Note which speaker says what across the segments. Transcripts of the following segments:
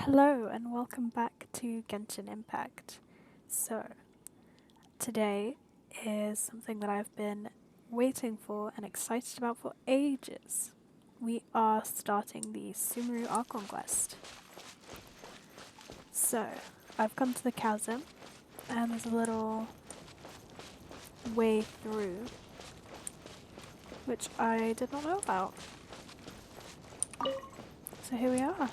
Speaker 1: Hello and welcome back to Genshin Impact. So, today is something that I've been waiting for and excited about for ages. We are starting the Sumeru Archon quest. So, I've come to the chasm and there's a little way through which I did not know about. So here we are.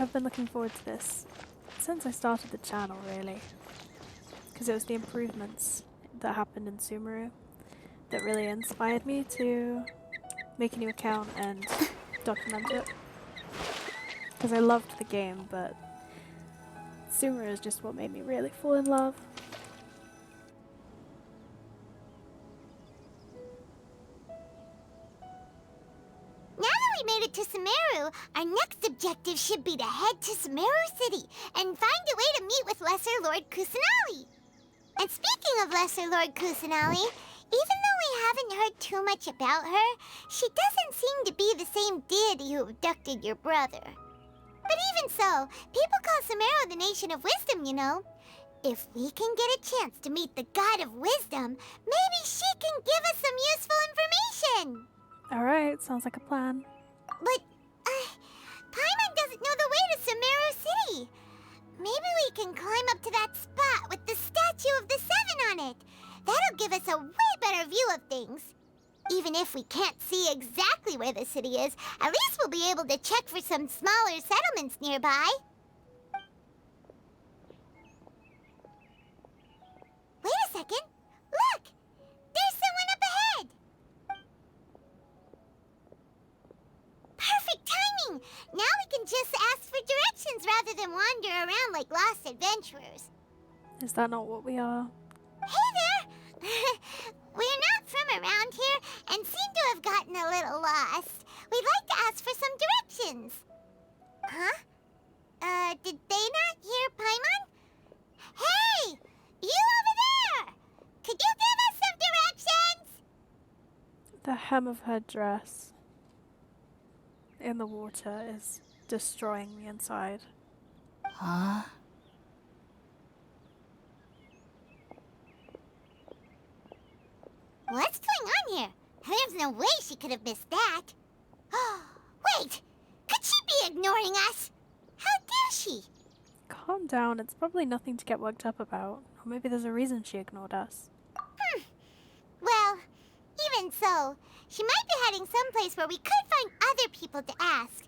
Speaker 1: I've been looking forward to this since I started the channel, really, because it was the improvements that happened in Sumeru that really inspired me to make a new account and document it. Because I loved the game, but Sumeru is just what made me really fall in love.
Speaker 2: Now that we made it to Sumeru, our next objective should be to head to Sumeru City and find a way to meet with Lesser Lord Kusanali. And speaking of Lesser Lord Kusanali, even though we haven't heard too much about her, she doesn't seem to be the same deity who abducted your brother. But even so, people call Sumeru the Nation of Wisdom, you know. If we can get a chance to meet the God of Wisdom, maybe she can give us some useful information.
Speaker 1: Alright, sounds like a plan.
Speaker 2: But, Paimon doesn't know the way to Sumeru City. Maybe we can climb up to that spot with the statue of the Seven on it. That'll give us a way better view of things. Even if we can't see exactly where the city is, at least we'll be able to check for some smaller settlements nearby. Wait a second. Look! There's someone up ahead! Perfect timing! Now we can just ask for directions rather than wander around like lost adventurers.
Speaker 1: Is that not what we are?
Speaker 2: Hey there! We're not from around here and seem to have gotten a little lost. We'd like to ask for some directions. Huh? Did they not hear Paimon? Hey! You over there! Could you give us some directions?
Speaker 1: The hem of her dress in the water is destroying the inside.
Speaker 3: Huh?
Speaker 2: What's going on here? There's no way she could have missed that. Wait! Could she be ignoring us? How dare she?
Speaker 1: Calm down, it's probably nothing to get worked up about. Or maybe there's a reason she ignored us.
Speaker 2: Well, even so, she might be heading someplace where we could find other people to ask.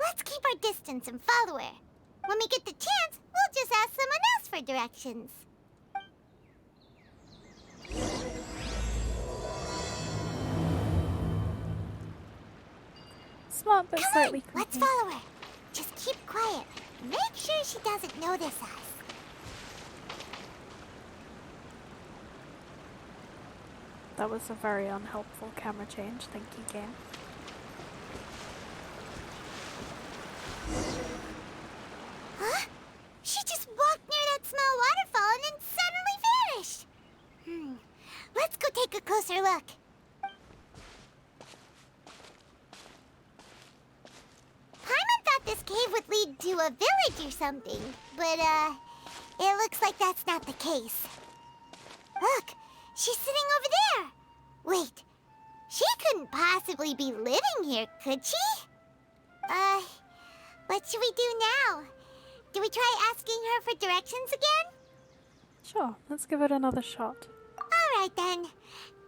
Speaker 2: Let's keep our distance and follow her. When we get the chance, we'll just ask someone else for directions.
Speaker 1: Smart but
Speaker 2: Come
Speaker 1: slightly
Speaker 2: on, let's
Speaker 1: creepy.
Speaker 2: follow her. Just keep quiet. Make sure she doesn't notice us.
Speaker 1: That was a very unhelpful camera change, thank you, game.
Speaker 2: Huh? She just walked near that small waterfall and then suddenly vanished. Let's go take a closer look. Paimon thought this cave would lead to a village or something, but, it looks like that's not the case. Look, she's sitting over there. Wait, she couldn't possibly be living here, could she? What should we do now? Do we try asking her for directions again?
Speaker 1: Sure, let's give it another shot.
Speaker 2: All right, then.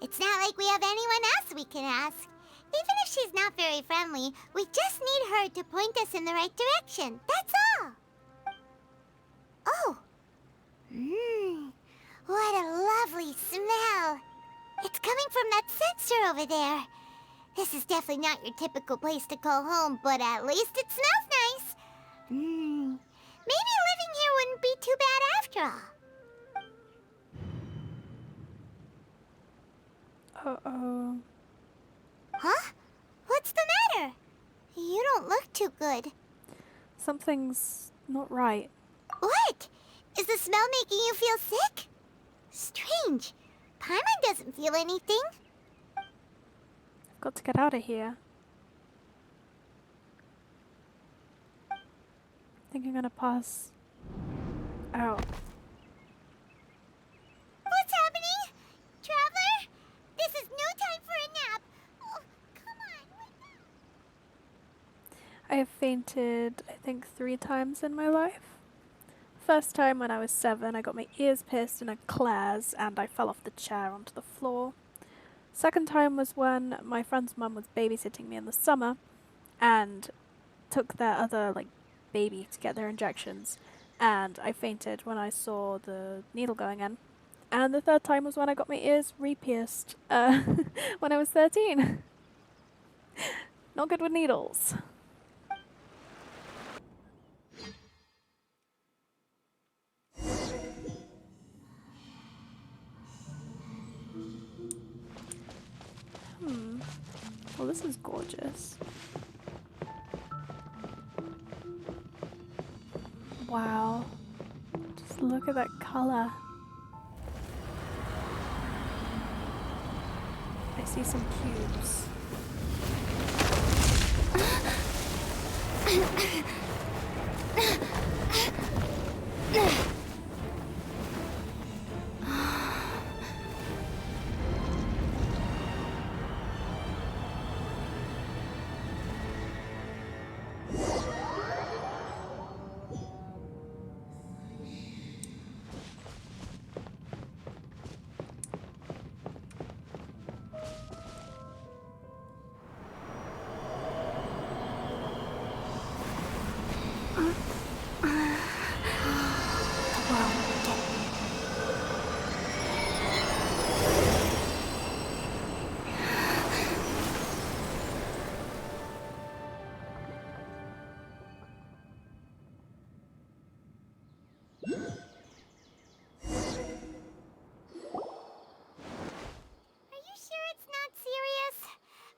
Speaker 2: It's not like we have anyone else we can ask. Even if she's not very friendly, we just need her to point us in the right direction. That's all. Oh. What a lovely smell. It's coming from that sensor over there. This is definitely not your typical place to call home, but at least it smells nice. Maybe living here wouldn't be too bad after all.
Speaker 1: Uh-oh.
Speaker 2: Huh? What's the matter? You don't look too good.
Speaker 1: Something's not right.
Speaker 2: What? Is the smell making you feel sick? Strange. Paimon doesn't feel anything.
Speaker 1: I've got to get out of here. think I'm gonna pass out.
Speaker 2: What's happening? Traveler? This is no time for a nap. Oh, come on, wake up.
Speaker 1: I have fainted, I think, 3 times in my life. First time when I was 7, I got my ears pierced in a Claire's and I fell off the chair onto the floor. Second time was when my friend's mum was babysitting me in the summer and took their other baby to get their injections, and I fainted when I saw the needle going in. And the third time was when I got my ears re-pierced when I was 13. Not good with needles. Well, this is gorgeous. Wow. Just look at that color. I see some cubes.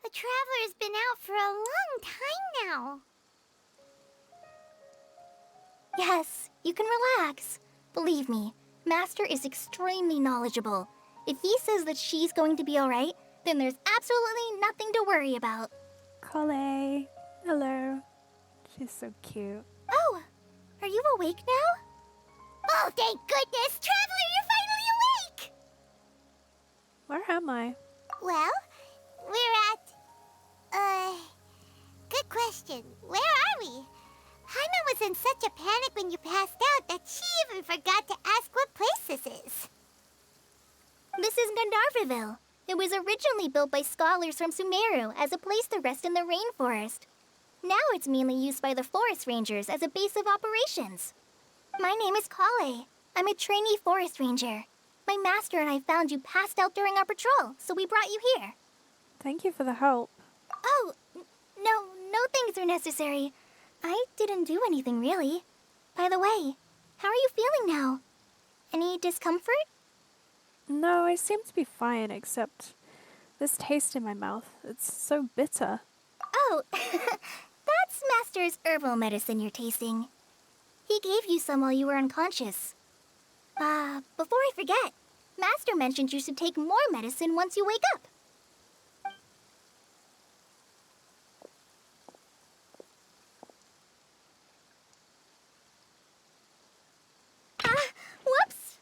Speaker 2: The Traveler's been out for a long time now. Yes, you can relax. Believe me, Master is extremely knowledgeable. If he says that she's going to be alright, then there's absolutely nothing to worry about.
Speaker 1: Collei. Hello. She's so cute.
Speaker 2: Oh, are you awake now? Oh, thank goodness! Traveler, you're finally awake!
Speaker 1: Where am I?
Speaker 2: Well, we're at... Good question. Where are we? Jaime was in such a panic when you passed out that she even forgot to ask what place this is. This is Gandharvaville. It was originally built by scholars from Sumeru as a place to rest in the rainforest. Now it's mainly used by the forest rangers as a base of operations. My name is Collei. I'm a trainee forest ranger. My master and I found you passed out during our patrol, so we brought you here.
Speaker 1: Thank you for the help.
Speaker 2: Oh, no things are necessary. I didn't do anything, really. By the way, how are you feeling now? Any discomfort?
Speaker 1: No, I seem to be fine, except this taste in my mouth. It's so bitter.
Speaker 2: Oh, that's Master's herbal medicine you're tasting. He gave you some while you were unconscious. Before I forget, Master mentioned you should take more medicine once you wake up. Whoops!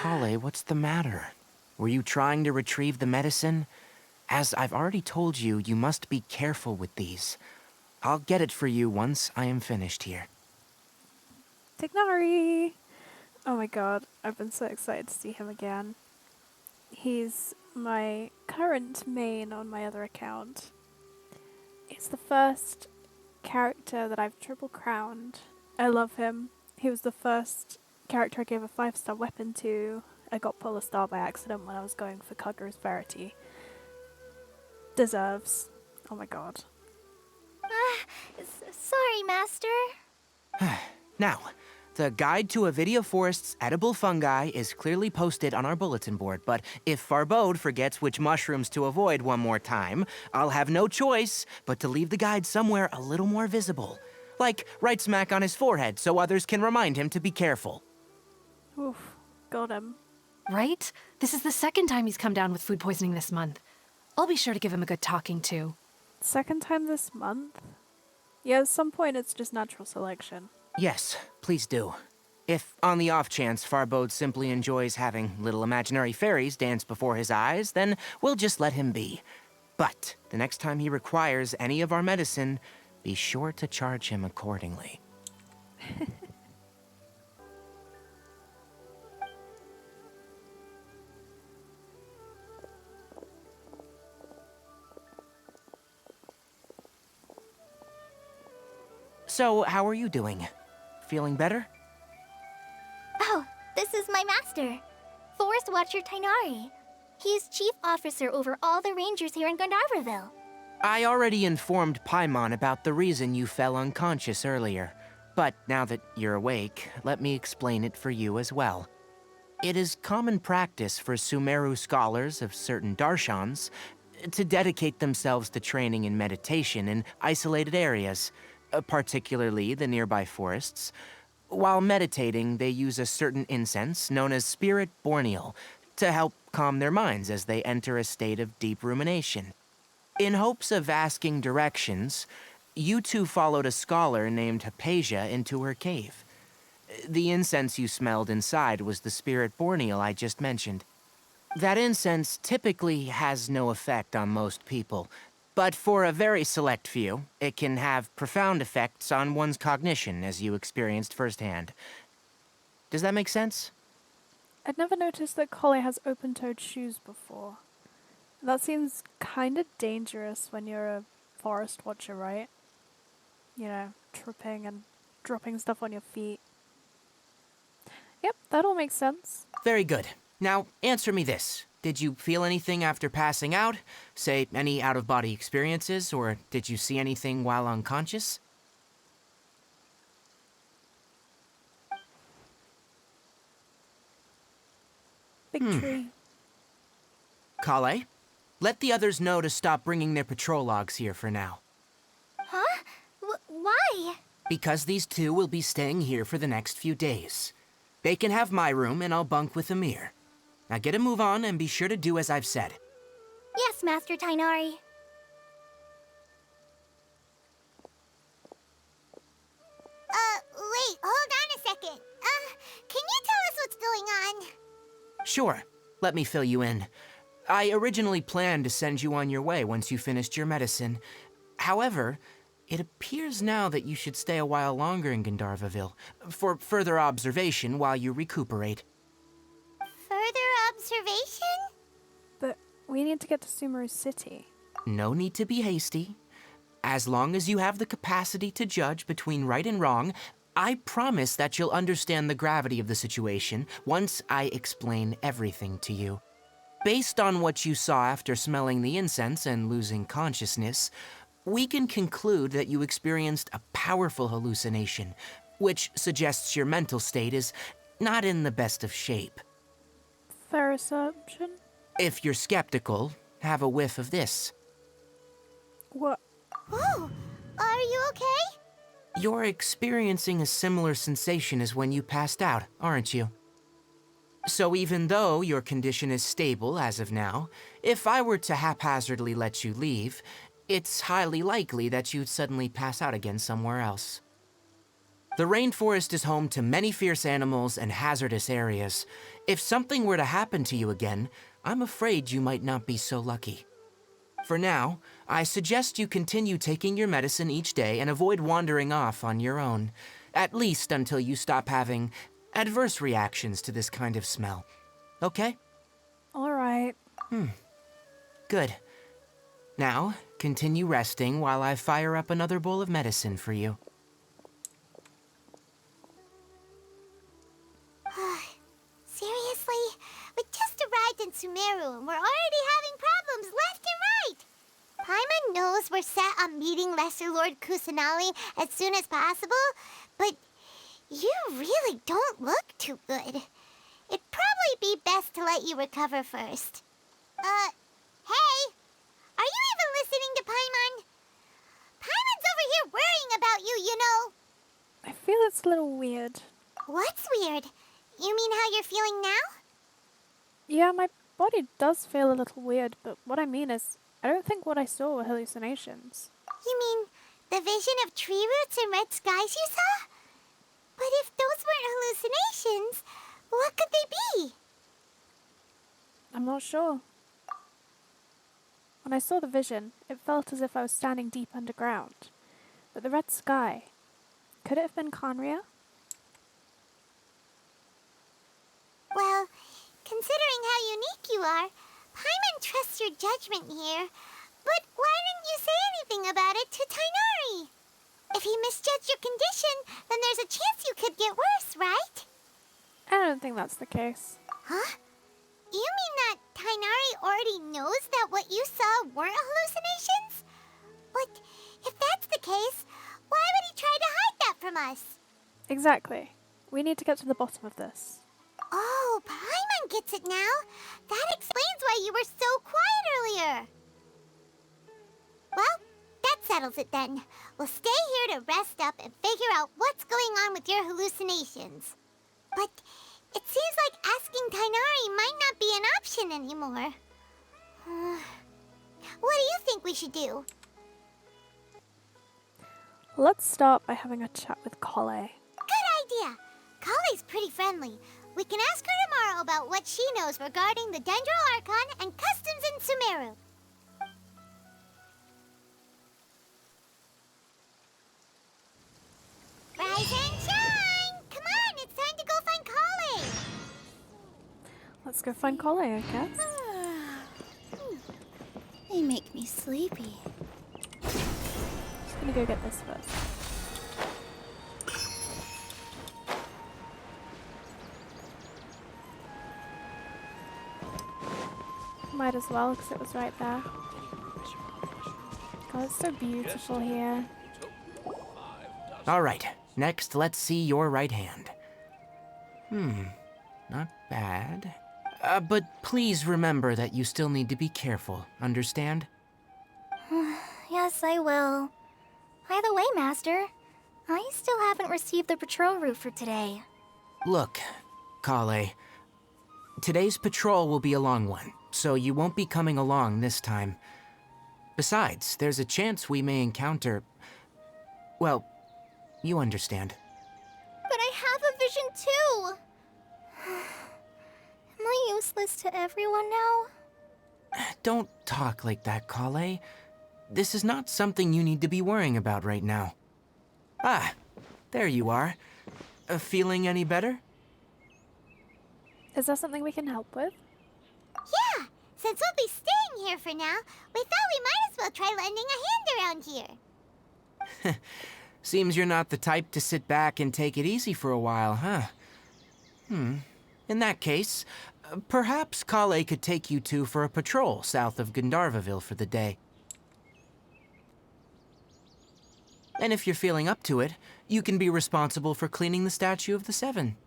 Speaker 3: Collei, what's the matter? Were you trying to retrieve the medicine? As I've already told you, you must be careful with these. I'll get it for you once I am finished here.
Speaker 1: Tighnari! Oh my god, I've been so excited to see him again. He's my current main on my other account. He's the first character that I've triple crowned. I love him. He was the first character I gave a 5-star weapon to. I got Polar Star by accident when I was going for Kagura's Verity. Deserves. Oh my god.
Speaker 2: Sorry, Master.
Speaker 3: Now, the Guide to Avidia Forest's edible fungi is clearly posted on our bulletin board, but if Farbode forgets which mushrooms to avoid one more time, I'll have no choice but to leave the guide somewhere a little more visible. Like right smack on his forehead so others can remind him to be careful.
Speaker 1: Oof. Got him.
Speaker 4: Right? This is the second time he's come down with food poisoning this month. I'll be sure to give him a good talking to.
Speaker 1: Second time this month? Yeah, at some point it's just natural selection.
Speaker 3: Yes, please do. If, on the off chance, Farbode simply enjoys having little imaginary fairies dance before his eyes, then we'll just let him be. But the next time he requires any of our medicine, be sure to charge him accordingly. So, how are you doing? Feeling better?
Speaker 2: Oh, this is my master, Forest Watcher Tighnari. He is chief officer over all the rangers here in Gandharvaville.
Speaker 3: I already informed Paimon about the reason you fell unconscious earlier. But now that you're awake, let me explain it for you as well. It is common practice for Sumeru scholars of certain darshans to dedicate themselves to training in meditation in isolated areas, particularly the nearby forests. While meditating, they use a certain incense known as spirit borneal to help calm their minds as they enter a state of deep rumination. In hopes of asking directions, you two followed a scholar named Hypatia into her cave. The incense you smelled inside was the spirit borneal I just mentioned. That incense typically has no effect on most people, but for a very select few, it can have profound effects on one's cognition, as you experienced firsthand. Does that make sense?
Speaker 1: I'd never noticed that collei has open-toed shoes before. That seems kind of dangerous when you're a forest watcher, right? You know, tripping and dropping stuff on your feet. Yep, that all makes sense.
Speaker 3: Very good. Now, answer me this. Did you feel anything after passing out? Say, any out-of-body experiences, or did you see anything while unconscious?
Speaker 1: Big tree.
Speaker 3: Collei, let the others know to stop bringing their patrol logs here for now.
Speaker 2: Huh? Why?
Speaker 3: Because these two will be staying here for the next few days. They can have my room, and I'll bunk with Amir. Now get a move on, and be sure to do as I've said.
Speaker 2: Yes, Master Tighnari. Wait, hold on a second. Can you tell us what's going on?
Speaker 3: Sure, let me fill you in. I originally planned to send you on your way once you finished your medicine. However, it appears now that you should stay a while longer in Gandharvaville for further observation while you recuperate.
Speaker 2: Further observation?
Speaker 1: But we need to get to Sumeru City.
Speaker 3: No need to be hasty. As long as you have the capacity to judge between right and wrong, I promise that you'll understand the gravity of the situation once I explain everything to you. Based on what you saw after smelling the incense and losing consciousness, we can conclude that you experienced a powerful hallucination, which suggests your mental state is not in the best of shape.
Speaker 1: Fair assumption?
Speaker 3: If you're skeptical, have a whiff of this.
Speaker 1: What?
Speaker 2: Whoa, are you okay?
Speaker 3: You're experiencing a similar sensation as when you passed out, aren't you? So even though your condition is stable as of now, if I were to haphazardly let you leave, it's highly likely that you'd suddenly pass out again somewhere else. The rainforest is home to many fierce animals and hazardous areas. If something were to happen to you again, I'm afraid you might not be so lucky. For now, I suggest you continue taking your medicine each day and avoid wandering off on your own, at least until you stop having adverse reactions to this kind of smell. Okay?
Speaker 1: All right.
Speaker 3: Good. Now, continue resting while I fire up another bowl of medicine for you.
Speaker 2: Seriously? We just arrived in Sumeru and we're already having problems left and right. Paimon knows we're set on meeting Lesser Lord Kusanali as soon as possible, but you really don't look too good. It'd probably be best to let you recover first. Hey! Are you even listening to Paimon? Paimon's over here worrying about you, you know.
Speaker 1: I feel it's a little weird.
Speaker 2: What's weird? You mean how you're feeling now?
Speaker 1: Yeah, my body does feel a little weird, but what I mean is, I don't think what I saw were hallucinations.
Speaker 2: You mean the vision of tree roots and red skies you saw? But if those weren't hallucinations, what could they be?
Speaker 1: I'm not sure. When I saw the vision, it felt as if I was standing deep underground. But the red sky, could it have been Conria?
Speaker 2: Well, considering how unique you are, Paimon trusts your judgment here. But why didn't you say anything about it to tighnari? If he misjudged your condition, then there's a chance you could get worse, right?
Speaker 1: I don't think that's the case.
Speaker 2: Huh? You mean that tighnari already knows that what you saw weren't hallucinations? But if that's the case, why would he try to hide that from us?
Speaker 1: Exactly. We need to get to the bottom of this.
Speaker 2: Oh, Paimon gets it now. That explains why you were so quiet earlier. Well, that settles it then. We'll stay here to rest up and figure out what's going on with your hallucinations. But it seems like asking tighnari might not be an option anymore. What do you think we should do?
Speaker 1: Let's start by having a chat with Collei.
Speaker 2: Good idea. Collei's pretty friendly. We can ask her tomorrow about what she knows regarding the Dendro Archon and customs in Sumeru. Rise and shine! Come on, it's time to go find Collei!
Speaker 1: Let's go find Collei, I guess.
Speaker 4: They make me sleepy.
Speaker 1: Just gonna go get this first. Might as well, because it was right there. God, it's so beautiful here.
Speaker 3: All right, next let's see your right hand. Not bad. But please remember that you still need to be careful, understand?
Speaker 4: Yes, I will. By the way, Master, I still haven't received the patrol route for today.
Speaker 3: Look, Collei, today's patrol will be a long one, so you won't be coming along this time. Besides, there's a chance we may encounter... well, you understand.
Speaker 4: But I have a vision too! Am I useless to everyone now?
Speaker 3: Don't talk like that, Collei. This is not something you need to be worrying about right now. Ah, there you are. Feeling any better?
Speaker 1: Is there something we can help with?
Speaker 2: Yeah, since we'll be staying here for now, we thought we might as well try lending a hand around here.
Speaker 3: Seems you're not the type to sit back and take it easy for a while, huh? In that case, perhaps Collei could take you two for a patrol south of Gandharvaville for the day. And if you're feeling up to it, you can be responsible for cleaning the Statue of the Seven.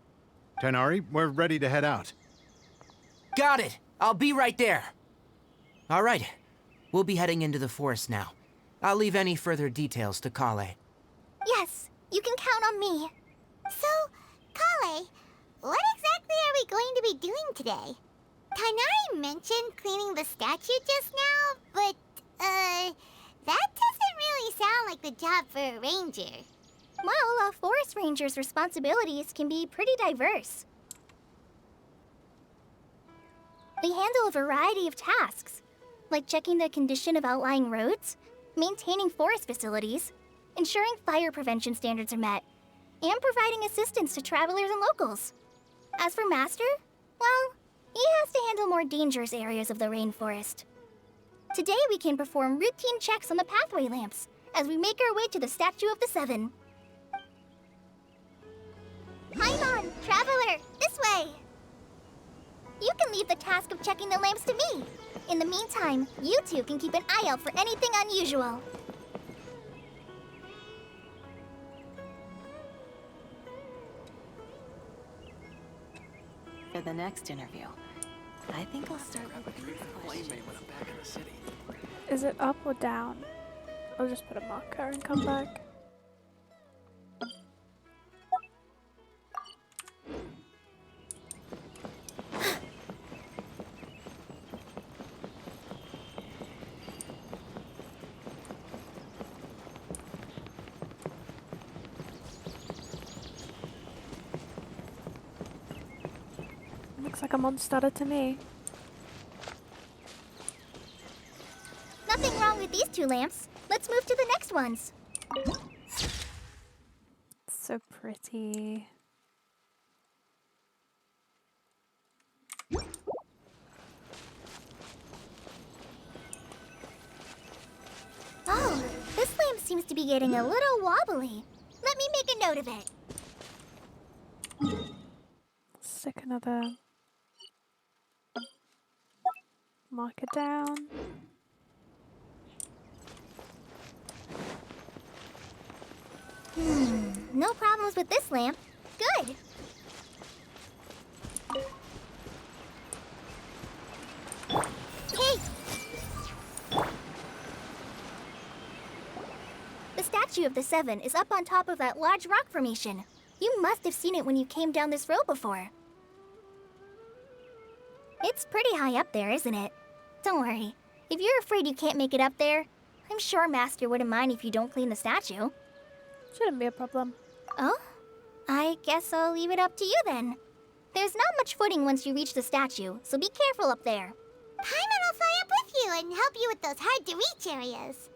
Speaker 5: Tighnari, we're ready to head out.
Speaker 3: Got it! I'll be right there! All right, we'll be heading into the forest now. I'll leave any further details to Collei.
Speaker 4: Yes, you can count on me.
Speaker 2: So, Collei, what exactly are we going to be doing today? Tighnari mentioned cleaning the statue just now, but, that doesn't really sound like the job for a ranger.
Speaker 4: Well, a forest ranger's responsibilities can be pretty diverse. We handle a variety of tasks, like checking the condition of outlying roads, maintaining forest facilities, ensuring fire prevention standards are met, and providing assistance to travelers and locals. As for Master, well, he has to handle more dangerous areas of the rainforest. Today we can perform routine checks on the pathway lamps as we make our way to the Statue of the Seven. Paimon, traveler, this way! You can leave the task of checking the lamps to me. In the meantime, you two can keep an eye out for anything unusual.
Speaker 6: For the next interview, I think I'll start with these questions.
Speaker 1: Is it up or down? I'll just put a marker and come back. Looks like a monster to me.
Speaker 4: Nothing wrong with these two lamps. Let's move to the next ones.
Speaker 1: So pretty.
Speaker 4: Oh, this lamp seems to be getting a little wobbly. Let me make a note of it.
Speaker 1: Stick another marker down.
Speaker 4: No problems with this lamp. Good. Hey! The statue of the Seven is up on top of that large rock formation. You must have seen it when you came down this road before. It's pretty high up there, isn't it? Don't worry. If you're afraid you can't make it up there, I'm sure Master wouldn't mind if you don't clean the statue.
Speaker 1: Shouldn't be a problem.
Speaker 4: Oh? I guess I'll leave it up to you then. There's not much footing once you reach the statue, so be careful up there.
Speaker 2: Paimon will fly up with you and help you with those hard-to-reach areas.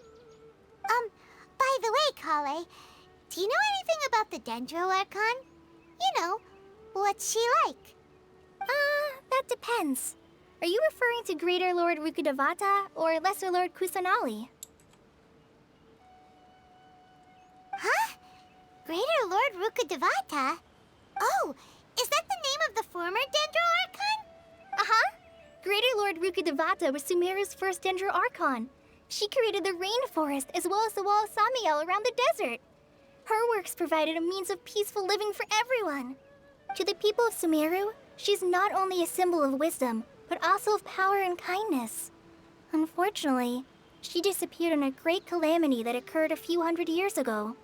Speaker 2: By the way, collei, do you know anything about the Dendro Archon? You know, what's she like?
Speaker 4: That depends. Are you referring to Greater Lord Rukkhadevata or Lesser Lord Kusanali?
Speaker 2: Huh? Greater Lord Rukkhadevata? Oh, is that the name of the former Dendro Archon?
Speaker 4: Uh-huh. Greater Lord Rukkhadevata was Sumeru's first Dendro Archon. She created the rainforest as well as the wall of Samiel around the desert. Her works provided a means of peaceful living for everyone. To the people of Sumeru, she's not only a symbol of wisdom, but also of power and kindness. Unfortunately, she disappeared in a great calamity that occurred a few hundred years ago.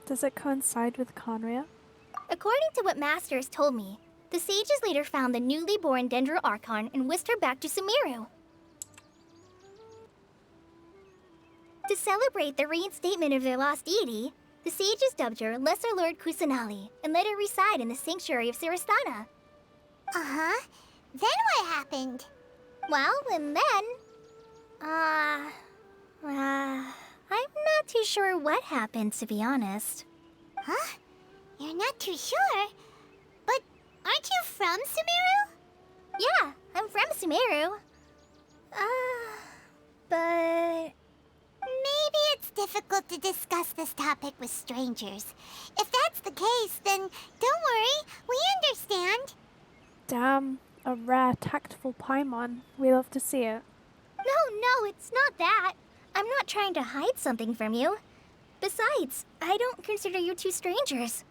Speaker 1: Does it coincide with Khaenri'ah?
Speaker 4: According to what Master has told me, the sages later found the newly born Dendro Archon and whisked her back to Sumeru. To celebrate the reinstatement of their lost deity, the sages dubbed her Lesser Lord Kusanali and let her reside in the sanctuary of Sarastana.
Speaker 2: Uh-huh. Then what happened?
Speaker 4: Well, and then... I'm not too sure what happened, to be honest.
Speaker 2: Huh? You're not too sure? But aren't you from Sumeru?
Speaker 4: Yeah, I'm from Sumeru. But...
Speaker 2: Maybe it's difficult to discuss this topic with strangers. If that's the case, then don't worry, we understand.
Speaker 1: Damn, a rare tactful Paimon. We love to see it.
Speaker 4: No, it's not that. I'm not trying to hide something from you. Besides, I don't consider you two strangers.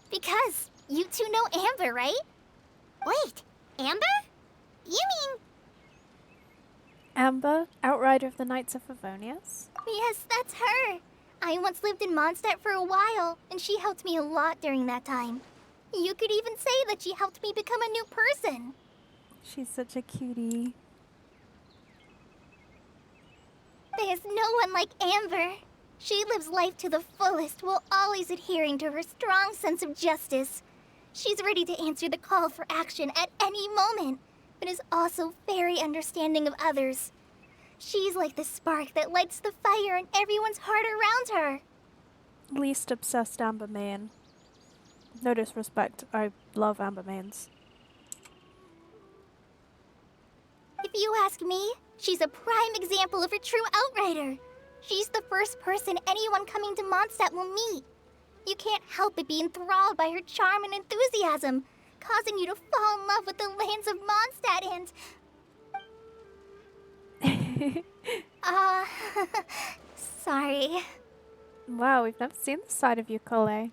Speaker 4: Because you two know Amber, right?
Speaker 2: Wait, Amber? You mean...
Speaker 1: Amber, outrider of the Knights of Favonius?
Speaker 4: Yes, that's her. I once lived in Mondstadt for a while, and she helped me a lot during that time. You could even say that she helped me become a new person.
Speaker 1: She's such a cutie.
Speaker 4: There's no one like Amber. She lives life to the fullest while always adhering to her strong sense of justice. She's ready to answer the call for action at any moment, but is also very understanding of others. She's like the spark that lights the fire in everyone's heart around her.
Speaker 1: Least obsessed Amber main. No disrespect, I love Amber mains.
Speaker 4: If you ask me, she's a prime example of a true outrider. She's the first person anyone coming to Mondstadt will meet. You can't help but be enthralled by her charm and enthusiasm, causing you to fall in love with the lands of Mondstadt and... sorry.
Speaker 1: Wow, we've never seen this side of you, collei.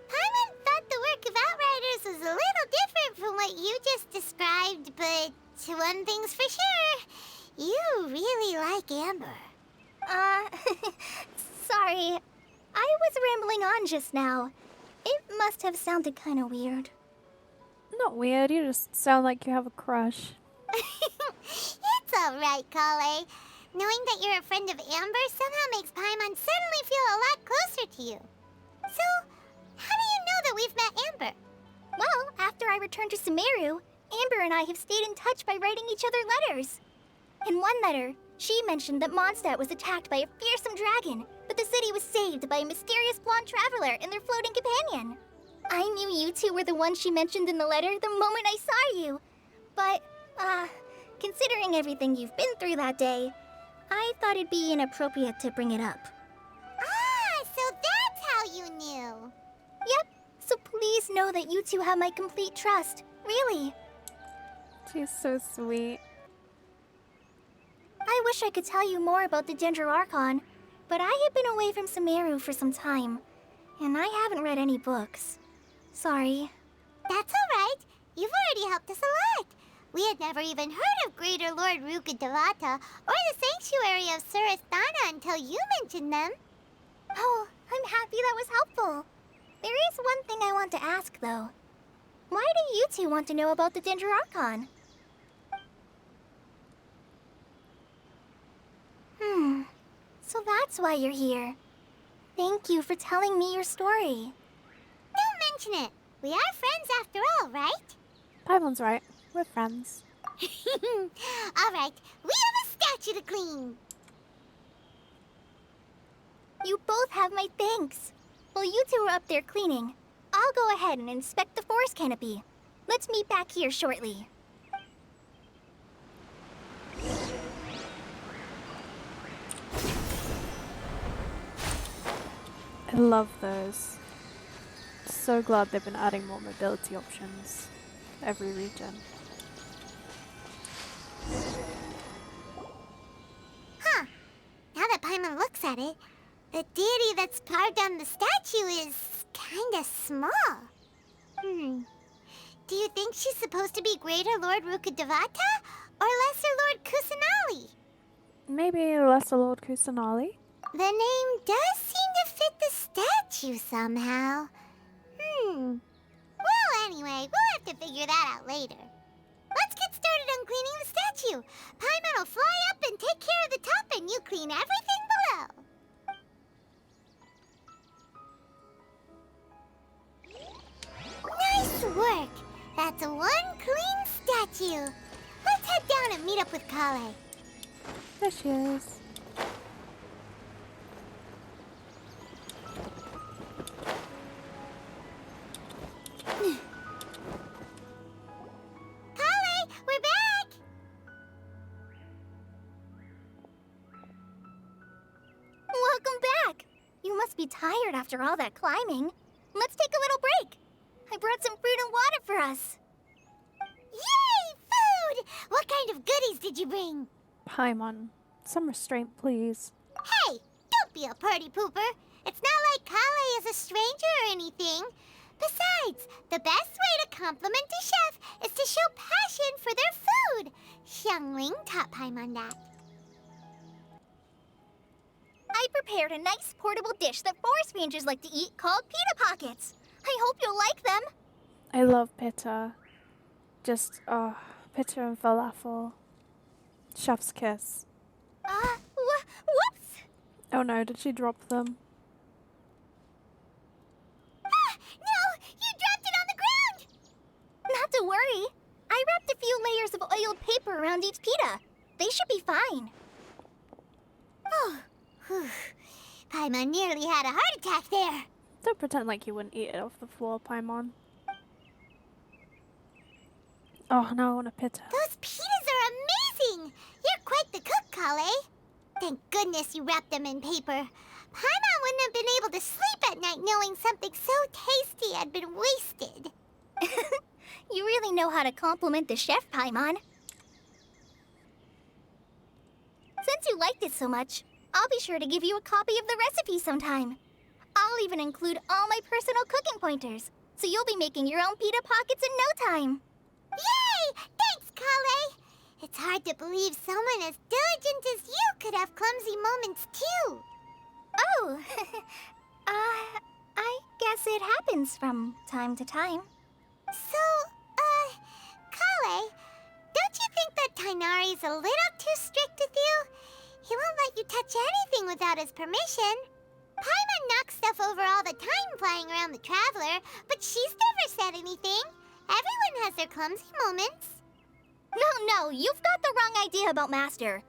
Speaker 2: Paimon thought the work of Outriders was a little different from what you just described, but one thing's for sure, you really like Amber.
Speaker 4: Sorry. I was rambling on just now. It must have sounded kind of weird.
Speaker 1: Not weird, you just sound like you have a crush.
Speaker 2: It's alright, collei. Knowing that you're a friend of Amber somehow makes Paimon suddenly feel a lot closer to you. So, how do you know that we've met Amber?
Speaker 4: Well, after I returned to Sumeru, Amber and I have stayed in touch by writing each other letters. In one letter, she mentioned that Mondstadt was attacked by a fearsome dragon, but the city was saved by a mysterious blonde traveler and their floating companion. I knew you two were the ones she mentioned in the letter the moment I saw you. But, considering everything you've been through that day, I thought it'd be inappropriate to bring it up.
Speaker 2: Ah, so that's how you knew.
Speaker 4: Yep, so please know that you two have my complete trust. Really.
Speaker 1: She's so sweet.
Speaker 4: I wish I could tell you more about the Archon, but I have been away from Sumeru for some time, and I haven't read any books. Sorry.
Speaker 2: That's all right. You've already helped us a lot. We had never even heard of Greater Lord Rukkhadevata or the Sanctuary of Surasthana until you mentioned them.
Speaker 4: Oh, I'm happy that was helpful. There is one thing I want to ask, though. Why do you two want to know about the Archon? So that's why you're here. Thank you for telling me your story.
Speaker 2: Don't mention it. We are friends after all, right?
Speaker 1: Paimon's right. We're friends.
Speaker 2: All right, we have a statue to clean.
Speaker 4: You both have my thanks. While you two are up there cleaning, I'll go ahead and inspect the forest canopy. Let's meet back here shortly.
Speaker 1: I love those. So glad they've been adding more mobility options every region.
Speaker 2: Huh. Now that Paimon looks at it, the deity that's carved on the statue is kinda small. Do you think she's supposed to be Greater Lord Rukkhadevata or Lesser Lord Kusanali?
Speaker 1: Maybe Lesser Lord Kusanali?
Speaker 2: The name does seem to fit the statue somehow. Well, anyway, we'll have to figure that out later. Let's get started on cleaning the statue. Paimon will fly up and take care of the top, and you clean everything below. Nice work. That's one clean statue. Let's head down and meet up with Collei.
Speaker 1: There she is.
Speaker 2: Collei, we're back!
Speaker 4: Welcome back! You must be tired after all that climbing. Let's take a little break. I brought some fruit and water for us.
Speaker 2: Yay, food! What kind of goodies did you bring?
Speaker 1: Paimon, some restraint, please.
Speaker 2: Hey, don't be a party pooper. It's not like Collei is a stranger or anything. Besides, the best way to compliment a chef is to show passion for their food. Xiangling taught Paimon that.
Speaker 4: I prepared a nice portable dish that forest rangers like to eat called pita pockets. I hope you'll like them.
Speaker 1: I love pitta. Just, pitta and falafel. Chef's kiss.
Speaker 4: Whoops!
Speaker 1: Oh no, did she drop them?
Speaker 2: Ah, no! You dropped it on the ground!
Speaker 4: Not to worry. I wrapped a few layers of oiled paper around each pita. They should be fine.
Speaker 2: Oh, whew. Paimon nearly had a heart attack there.
Speaker 1: Don't pretend like you wouldn't eat it off the floor, Paimon. Oh, now I want a pitta.
Speaker 2: Those pitas are amazing! You're quite the cook, Collei. Thank goodness you wrapped them in paper. Paimon wouldn't have been able to sleep at night knowing something so tasty had been wasted.
Speaker 4: You really know how to compliment the chef, Paimon. Since you liked it so much, I'll be sure to give you a copy of the recipe sometime. I'll even include all my personal cooking pointers, so you'll be making your own pita pockets in no time.
Speaker 2: Yay! Thanks, Collei! It's hard to believe someone as diligent as you could have clumsy moments, too.
Speaker 4: Oh, I guess it happens from time to time.
Speaker 2: So, Collei, don't you think that Tighnari's a little too strict with you? He won't let you touch anything without his permission. Paimon Paimon knocks stuff over all the time flying around the Traveler, but she's never said anything. Everyone has their clumsy moments.
Speaker 4: No, you've got the wrong idea about Master.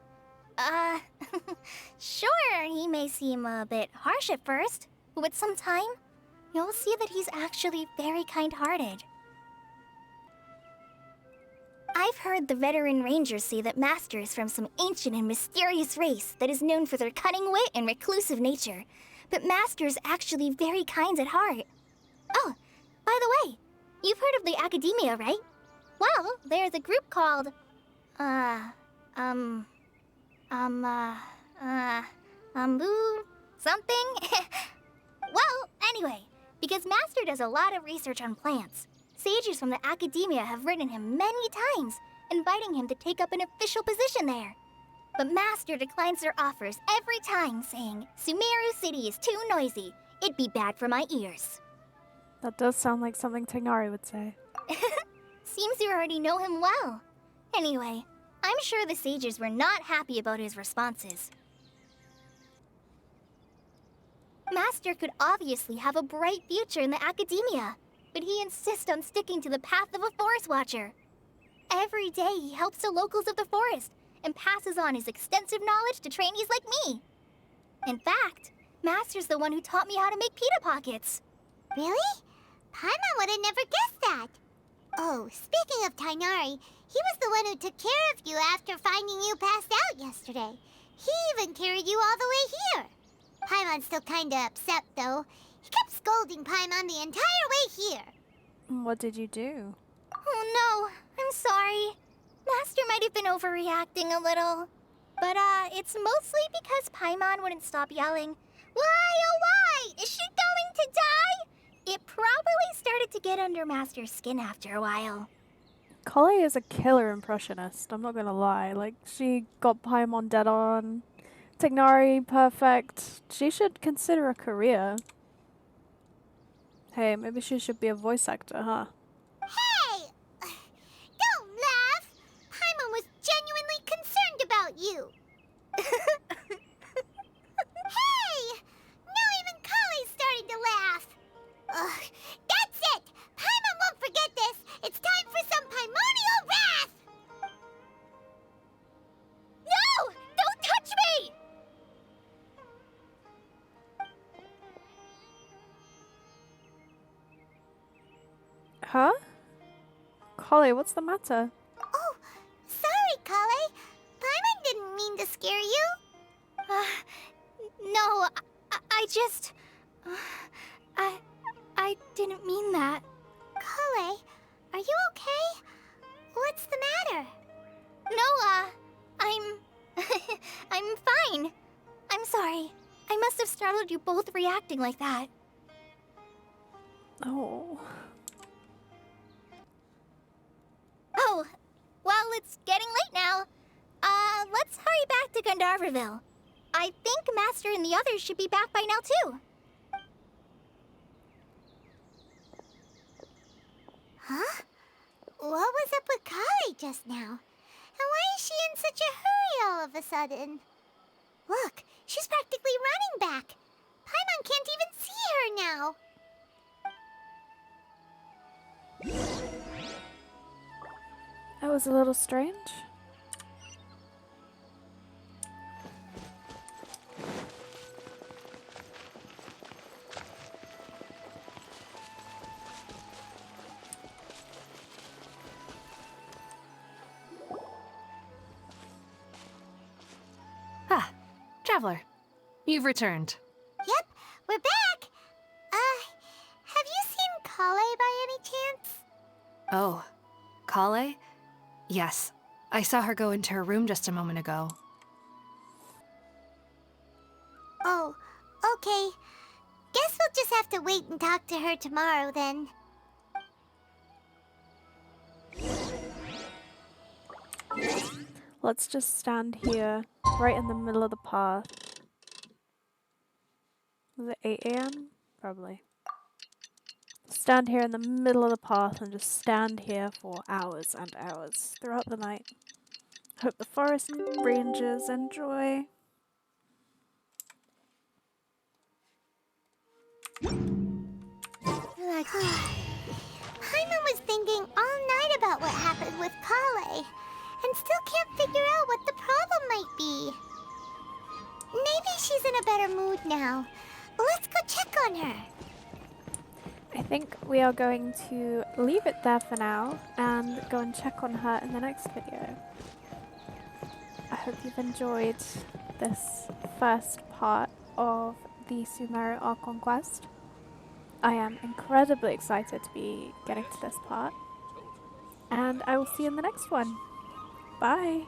Speaker 4: Sure, he may seem a bit harsh at first, but with some time, you'll see that he's actually very kind-hearted. I've heard the veteran rangers say that Master is from some ancient and mysterious race that is known for their cunning wit and reclusive nature, but Master is actually very kind at heart. Oh, by the way, you've heard of the Academia, right? Well, there's a group called, something? Well, anyway, because Master does a lot of research on plants, sages from the Academia have written him many times, inviting him to take up an official position there. But Master declines their offers every time, saying, Sumeru City is too noisy. It'd be bad for my ears.
Speaker 1: That does sound like something Tighnari would say.
Speaker 4: Seems you already know him well. Anyway, I'm sure the sages were not happy about his responses. Master could obviously have a bright future in the Academia, but he insists on sticking to the path of a forest watcher. Every day he helps the locals of the forest and passes on his extensive knowledge to trainees like me. In fact, Master's the one who taught me how to make pita pockets.
Speaker 2: Really? Paimon would have never guessed that. Oh, speaking of Tighnari, he was the one who took care of you after finding you passed out yesterday. He even carried you all the way here. Paimon's still kinda upset, though. He kept scolding Paimon the entire way here.
Speaker 1: What did you do?
Speaker 4: Oh no, I'm sorry. Master might have been overreacting a little. But, it's mostly because Paimon wouldn't stop yelling, Why, oh why? Is she going to die? It probably started to get under Master's skin after a while.
Speaker 1: Collei is a killer impressionist, I'm not gonna lie. Like, she got Paimon dead on. Tighnari, perfect. She should consider a career. Hey, maybe she should be a voice actor, huh?
Speaker 2: Hey! Don't laugh! Paimon was genuinely concerned about you. Hey! Now even Collei's starting to laugh. Ugh, that's it! Paimon won't forget this! It's time for some primordial wrath!
Speaker 4: No! Don't touch me!
Speaker 1: Huh? Collei, what's the matter?
Speaker 2: Oh, sorry, Collei. Paimon didn't mean to scare you.
Speaker 4: No, I just... I didn't mean that.
Speaker 2: Collei, are you okay? What's the matter?
Speaker 4: No, I'm fine. I'm sorry. I must have startled you both reacting like that.
Speaker 1: Oh.
Speaker 4: Oh, well, it's getting late now. Let's hurry back to Gandharvaville. I think Master and the others should be back by now, too.
Speaker 2: Huh? What was up with Collei just now? And why is she in such a hurry all of a sudden? Look, she's practically running back. Paimon can't even see her now.
Speaker 1: That was a little strange.
Speaker 6: Ah, Traveler. You've returned.
Speaker 2: Yep, we're back. Have you seen Collei by any chance?
Speaker 6: Oh, collei? Yes, I saw her go into her room just a moment ago.
Speaker 2: Oh, okay. Guess we'll just have to wait and talk to her tomorrow then.
Speaker 1: Let's just stand here, right in the middle of the path. Was it 8 AM? Probably. Stand here in the middle of the path and just stand here for hours and hours throughout the night. Hope the forest rangers enjoy.
Speaker 2: Like, Paimon was thinking all night about what happened with collei, and still can't figure out what the problem might be. Maybe she's in a better mood now. Let's go check on her.
Speaker 1: I think we are going to leave it there for now and go and check on her in the next video. I hope you've enjoyed this first part of the Sumeru Archon quest. I am incredibly excited to be getting to this part, and I will see you in the next one. Bye!